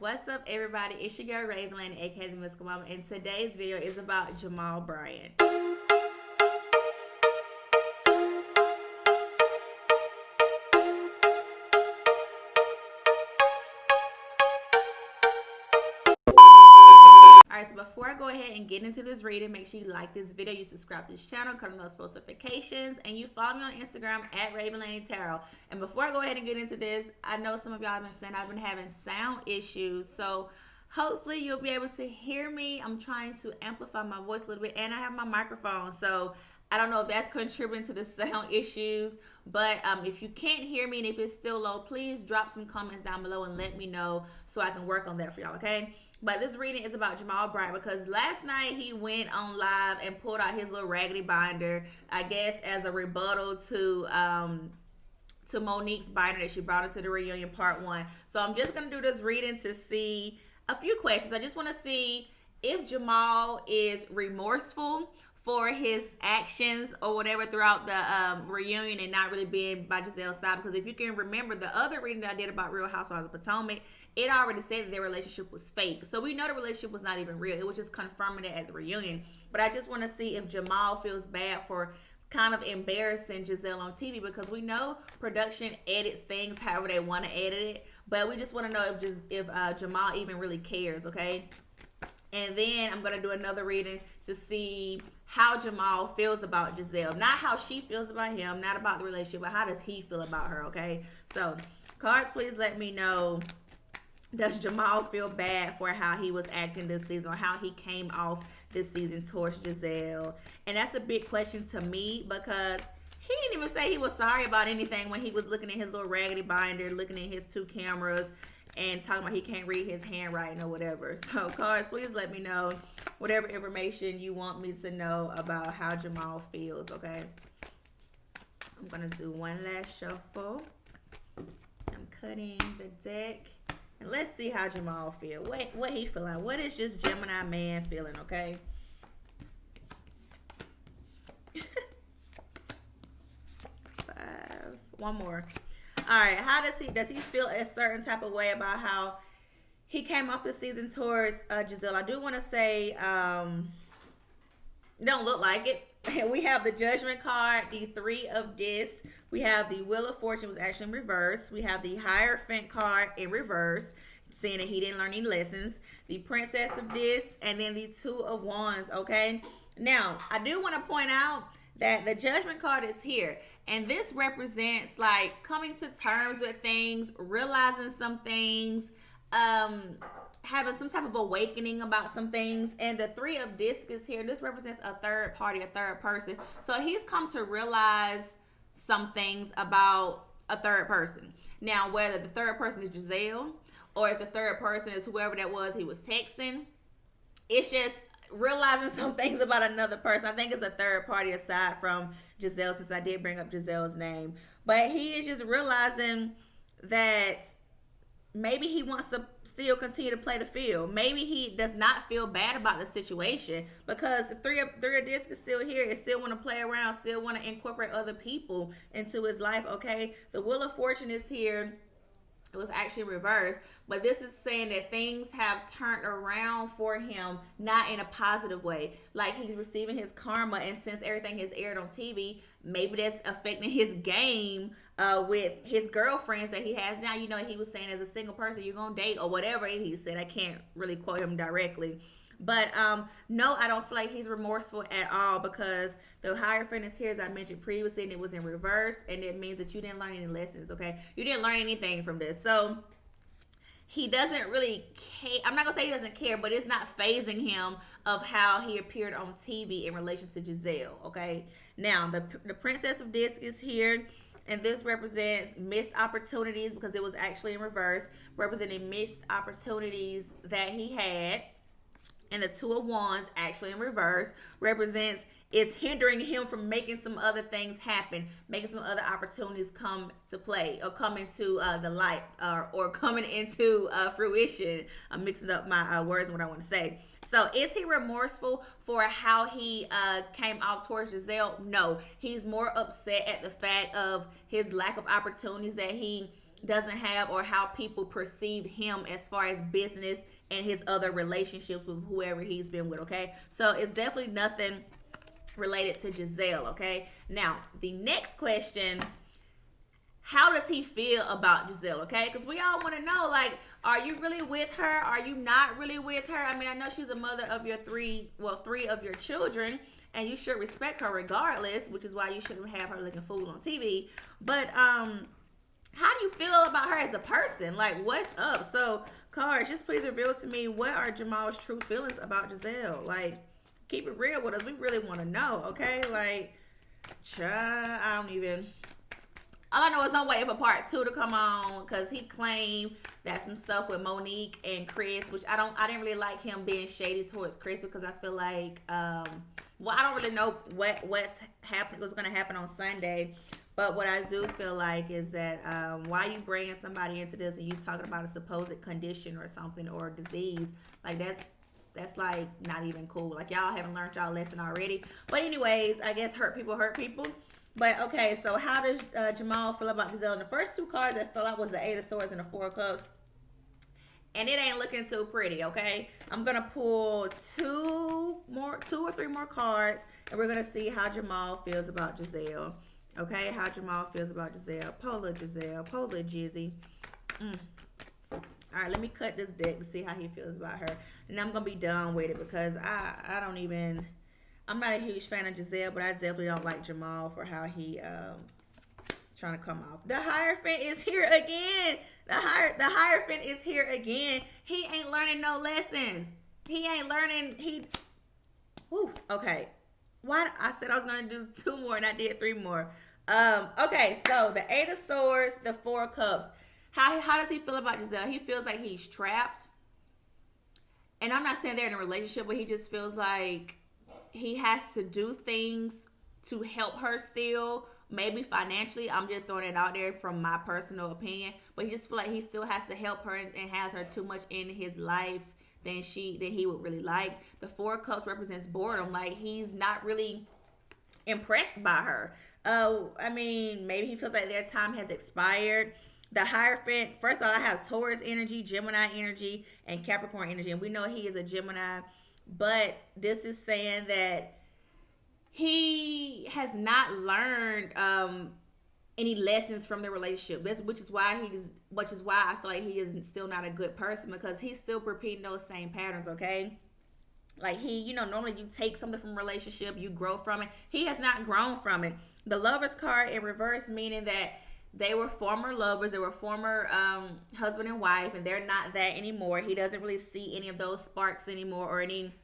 What's up, everybody? It's your girl RavenLani, aka the Mystical Mama, and today's video is about Jamal Bryant. Alright, so before I go ahead and get into this reading, make sure you like this video, you subscribe to this channel, turn on those post notifications, and you follow me on Instagram at RavenLani Tarot. And before I go ahead and get into this, I know some of y'all have been saying I've been having sound issues, so hopefully you'll be able to hear me. I'm trying to amplify my voice a little bit, and I have my microphone, so I don't know if that's contributing to the sound issues, but if you can't hear me and if it's still low, please drop some comments down below and let me know so I can work on that for y'all, okay? But this reading is about Jamal Bryant because last night he went on live and pulled out his little raggedy binder, I guess as a rebuttal to Monique's binder that she brought into the reunion part 1. So I'm just going to do this reading to see a few questions. I just want to see if Jamal is remorseful for his actions or whatever throughout the reunion and not really being by Giselle's side. Because if you can remember the other reading that I did about Real Housewives of Potomac, it already said that their relationship was fake. So we know the relationship was not even real. It was just confirming it at the reunion. But I just want to see if Jamal feels bad for kind of embarrassing Giselle on TV, because we know production edits things however they want to edit it. But we just want to know if Jamal even really cares, okay? And then I'm going to do another reading to see how Jamal feels about Giselle. Not how she feels about him, not about the relationship, but how does he feel about her, okay? So, cards, please let me know. Does Jamal feel bad for how he was acting this season or how he came off this season towards Giselle? And that's a big question to me because he didn't even say he was sorry about anything when he was looking at his little raggedy binder, looking at his 2 cameras, and talking about he can't read his handwriting or whatever. So, cards, please let me know whatever information you want me to know about how Jamal feels, okay? I'm going to do one last shuffle. I'm cutting the deck. And let's see how Jamal feels. What he feeling? What is this Gemini man feeling, okay? Five. One more. All right, how does he feel a certain type of way about how he came off the season towards Giselle? I do want to say don't look like it. We have the Judgment card, the 3 of Discs. We have the Wheel of Fortune was actually in reverse. We have the Hierophant card in reverse, saying that he didn't learn any lessons. The Princess of Discs, and then the 2 of Wands, okay? Now, I do want to point out that the Judgment card is here. And this represents like coming to terms with things, realizing some things, having some type of awakening about some things. And the 3 of Discs is here. This represents a third party, a third person. So he's come to realize some things about a third person. Now, whether the third person is Giselle or if the third person is whoever that was he was texting, it's just realizing some things about another person. I think it's a third party aside from Giselle, since I did bring up Giselle's name. But he is just realizing that maybe he wants to still continue to play the field. Maybe he does not feel bad about the situation because the three of Discs is still here. It still want to play around, still want to incorporate other people into his life, okay? The Wheel of Fortune is here. It was actually reversed, but this is saying that things have turned around for him, not in a positive way. Like he's receiving his karma, and since everything is aired on TV, maybe that's affecting his game with his girlfriends that he has now. You know, he was saying as a single person, you're going to date or whatever he said. I can't really quote him directly. But no, I don't feel like he's remorseful at all because the Hierophant is here, as I mentioned previously, and it was in reverse, and it means that you didn't learn any lessons, okay? You didn't learn anything from this. So he doesn't really care. I'm not going to say he doesn't care, but it's not phasing him of how he appeared on TV in relation to Giselle, okay? Now, the Princess of Discs is here. And this represents missed opportunities because it was actually in reverse, representing missed opportunities that he had. And the 2 of Wands, actually in reverse, represents is hindering him from making some other things happen, making some other opportunities come to play or come into the light or coming into fruition. I'm mixing up my words and what I want to say. So is he remorseful for how he came off towards Giselle? No. He's more upset at the fact of his lack of opportunities that he doesn't have, or how people perceive him as far as business and his other relationships with whoever he's been with. Okay, so it's definitely nothing related to Giselle. Okay, now the next question: how does he feel about Giselle? Okay, because we all want to know, like, are you really with her? Are you not really with her? I mean, I know she's a mother of your three of your children, and you should respect her regardless, which is why you shouldn't have her looking fool on TV. But how do you feel about her as a person? Like, what's up? So, cards, just please reveal to me, what are Jamal's true feelings about Giselle? Like, keep it real with us. We really want to know, okay? Like, I don't even... All I know is I'm waiting for part 2 to come on, because he claimed that some stuff with Monique and Chris, which I didn't really like him being shady towards Chris, because I feel like, I don't really know what's going to happen on Sunday. But what I do feel like is that why you bringing somebody into this and you talking about a supposed condition or something, or disease, like that's like not even cool. Like, y'all haven't learned y'all lesson already. But anyways, I guess hurt people hurt people. But okay, so how does Jamal feel about Giselle? And the first 2 cards that fell out was the 8 of Swords and the 4 of Cups. And it ain't looking too pretty, okay? I'm going to pull 2 or 3 more cards, and we're going to see how Jamal feels about Giselle. Okay, how Jamal feels about Giselle. Polar Jizzy. All right, let me cut this deck to see how he feels about her. And I'm going to be done with it, because I'm not a huge fan of Giselle, but I definitely don't like Jamal for how he trying to come off. The Hierophant is here again. The Hierophant is here again. He ain't learning no lessons. He ain't learning. Okay. Why? I said I was going to do 2 more, and I did 3 more. Okay, so the 8 of Swords, the 4 of Cups. How does he feel about Giselle? He feels like he's trapped. And I'm not saying they're in a relationship, but he just feels like he has to do things to help her still, maybe financially. I'm just throwing it out there from my personal opinion, but he just feel like he still has to help her and has her too much in his life than he would really like. The 4 of Cups represents boredom. Like, he's not really impressed by her. I mean, maybe he feels like their time has expired. The Hierophant, first of all, I have Taurus energy, Gemini energy, and Capricorn energy, and we know he is a Gemini. But this is saying that he has not learned any lessons from the relationship. Which is why I feel like he is still not a good person, because he's still repeating those same patterns. Okay, like normally you take something from a relationship, you grow from it. He has not grown from it. The Lovers card in reverse, meaning that they were former lovers, they were former husband and wife, and they're not that anymore. He doesn't really see any of those sparks anymore, or any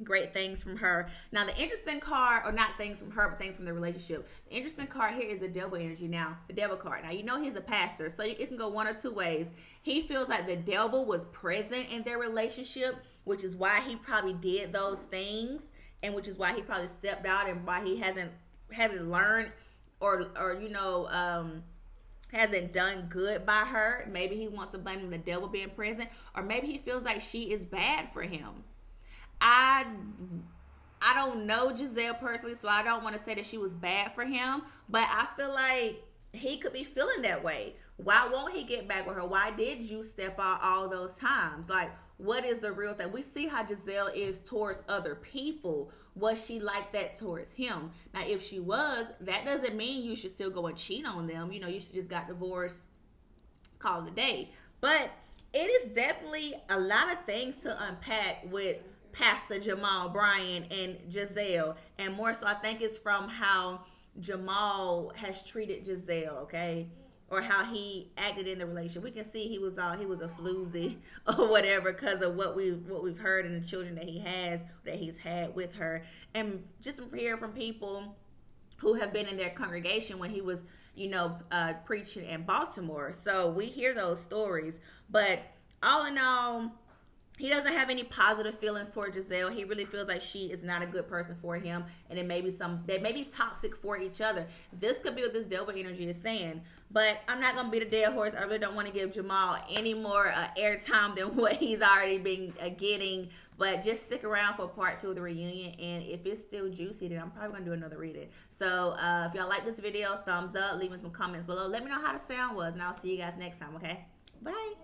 great things from her. Now, the interesting card, or not things from her, but things from the relationship. The interesting card here is the Devil energy. Now, the Devil card. Now, he's a pastor, so it can go one or 2 ways. He feels like the devil was present in their relationship, which is why he probably did those things, and which is why he probably stepped out, and why he hasn't learned or hasn't done good by her. Maybe he wants to blame the devil being present, or maybe he feels like she is bad for him. I don't know Giselle personally, so I don't want to say that she was bad for him, but I feel like he could be feeling that way. Why won't he get back with her? Why did you step out all those times? Like, what is the real thing? We see how Giselle is towards other people. Was she like that towards him? Now, if she was, that doesn't mean you should still go and cheat on them. You should just got divorced, call it a day. But it is definitely a lot of things to unpack with Pastor Jamal Bryant and Giselle, and more so I think it's from how Jamal has treated Giselle, okay, or how he acted in the relationship. We can see he was a floozy or whatever, because of what we've heard in the children that he's had with her, and just hear from people who have been in their congregation when he was preaching in Baltimore. So we hear those stories, but all in all, he doesn't have any positive feelings towards Giselle. He really feels like she is not a good person for him, and they may be toxic for each other. This could be what this Delver energy is saying. But I'm not gonna beat a dead horse. I really don't want to give Jamal any more airtime than what he's already been getting. But just stick around for part 2 of the reunion, and if it's still juicy, then I'm probably gonna do another reading. So if y'all like this video, thumbs up, leave me some comments below. Let me know how the sound was, and I'll see you guys next time. Okay, bye.